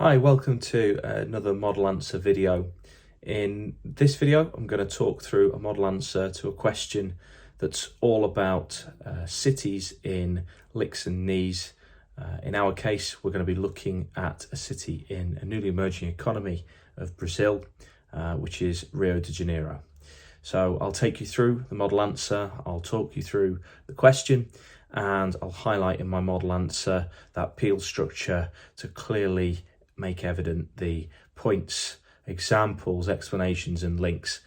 Hi, welcome to another model answer video. In this video, I'm going to talk through a model answer to a question that's all about cities in LICs and NEEs. In our case, we're going to be looking at a city in a newly emerging economy of Brazil, which is Rio de Janeiro. So I'll take you through the model answer, I'll talk you through the question, and I'll highlight in my model answer that peel structure to clearly make evident the points, examples, explanations and links,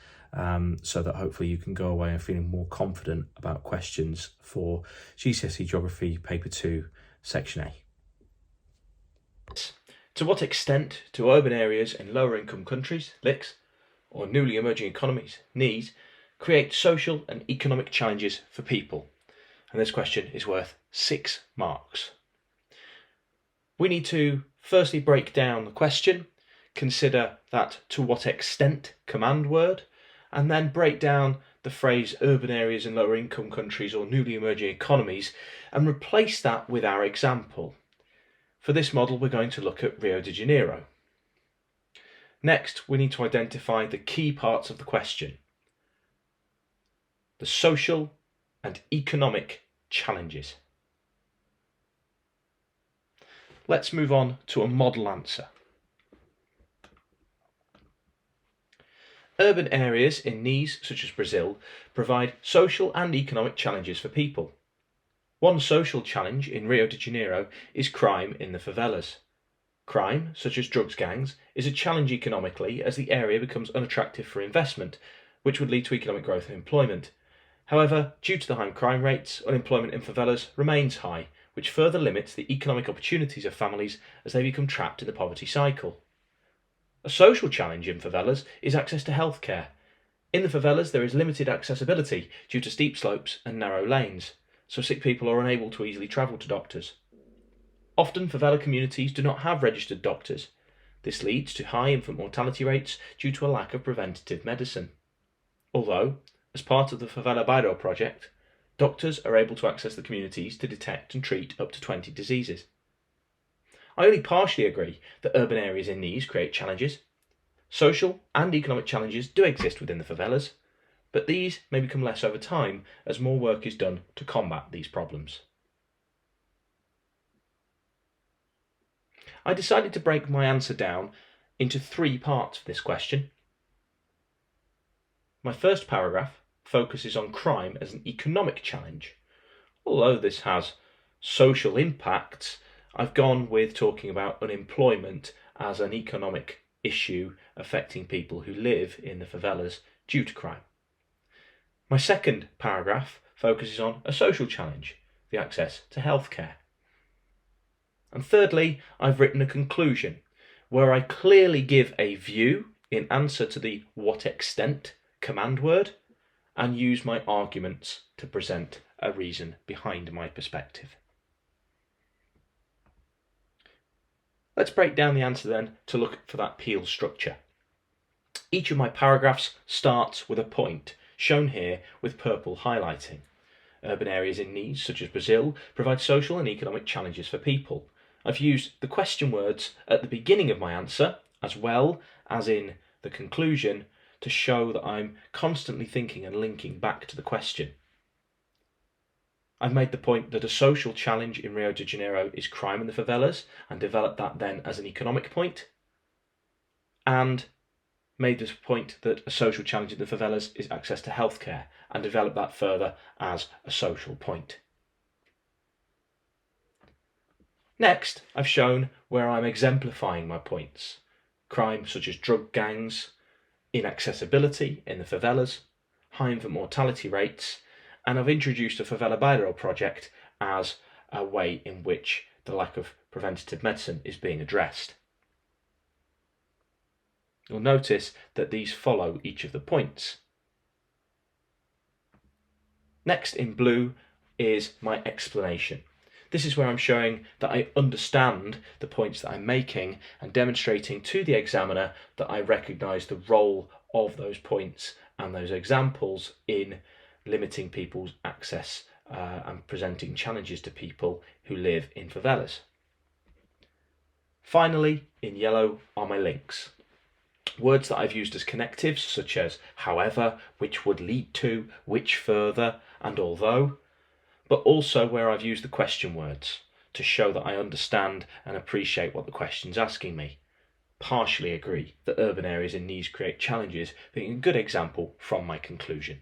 so that hopefully you can go away feeling more confident about questions for GCSE Geography Paper 2, Section A. To what extent do urban areas in lower income countries, LICs, or newly emerging economies, NEEs, create social and economic challenges for people? And this question is worth 6 marks. We need to firstly break down the question, consider that to what extent command word, and then break down the phrase urban areas in lower income countries or newly emerging economies and replace that with our example. For this model, we're going to look at Rio de Janeiro. Next, we need to identify the key parts of the question: the social and economic challenges. Let's move on to a model answer. Urban areas in NEEs, such as Brazil, provide social and economic challenges for people. One social challenge in Rio de Janeiro is crime in the favelas. Crime, such as drugs gangs, is a challenge economically as the area becomes unattractive for investment, which would lead to economic growth and employment. However, due to the high crime rates, unemployment in favelas remains high, which further limits the economic opportunities of families as they become trapped in the poverty cycle. A social challenge in favelas is access to healthcare. In the favelas, there is limited accessibility due to steep slopes and narrow lanes, so sick people are unable to easily travel to doctors. Often, favela communities do not have registered doctors. This leads to high infant mortality rates due to a lack of preventative medicine. Although, as part of the Favela Bairro project, doctors are able to access the communities to detect and treat up to 20 diseases. I only partially agree that urban areas in NEEs create challenges. Social and economic challenges do exist within the favelas, but these may become less over time as more work is done to combat these problems. I decided to break my answer down into 3 parts for this question. My first paragraph focuses on crime as an economic challenge. Although this has social impacts, I've gone with talking about unemployment as an economic issue affecting people who live in the favelas due to crime. My second paragraph focuses on a social challenge, the access to healthcare. And thirdly, I've written a conclusion where I clearly give a view in answer to the what extent command word and use my arguments to present a reason behind my perspective. Let's break down the answer then to look for that peel structure. Each of my paragraphs starts with a point, shown here with purple highlighting. Urban areas in NEEs, such as Brazil, provide social and economic challenges for people. I've used the question words at the beginning of my answer, as well as in the conclusion, to show that I'm constantly thinking and linking back to the question. I've made the point that a social challenge in Rio de Janeiro is crime in the favelas, and developed that then as an economic point, and made this point that a social challenge in the favelas is access to healthcare, and developed that further as a social point. Next, I've shown where I'm exemplifying my points. Crime such as drug gangs, inaccessibility in the favelas, high infant mortality rates, and I've introduced a Favela Bairro project as a way in which the lack of preventative medicine is being addressed. You'll notice that these follow each of the points. Next in blue is my explanation. This is where I'm showing that I understand the points that I'm making and demonstrating to the examiner that I recognise the role of those points and those examples in limiting people's access and presenting challenges to people who live in favelas. Finally, in yellow are my links. Words that I've used as connectives, such as however, which would lead to, which further, and although, but also where I've used the question words to show that I understand and appreciate what the question's asking me. Partially agree that urban areas in NEEs create challenges, being a good example from my conclusion.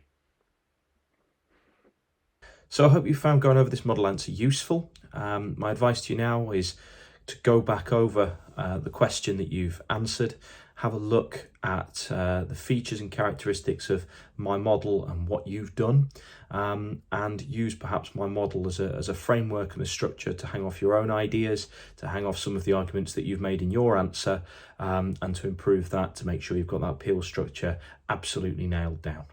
So I hope you found going over this model answer useful. My advice to you now is to go back over the question that you've answered, have a look at the features and characteristics of my model and what you've done, and use perhaps my model as a framework and a structure to hang off your own ideas, to hang off some of the arguments that you've made in your answer, and to improve that to make sure you've got that appeal structure absolutely nailed down.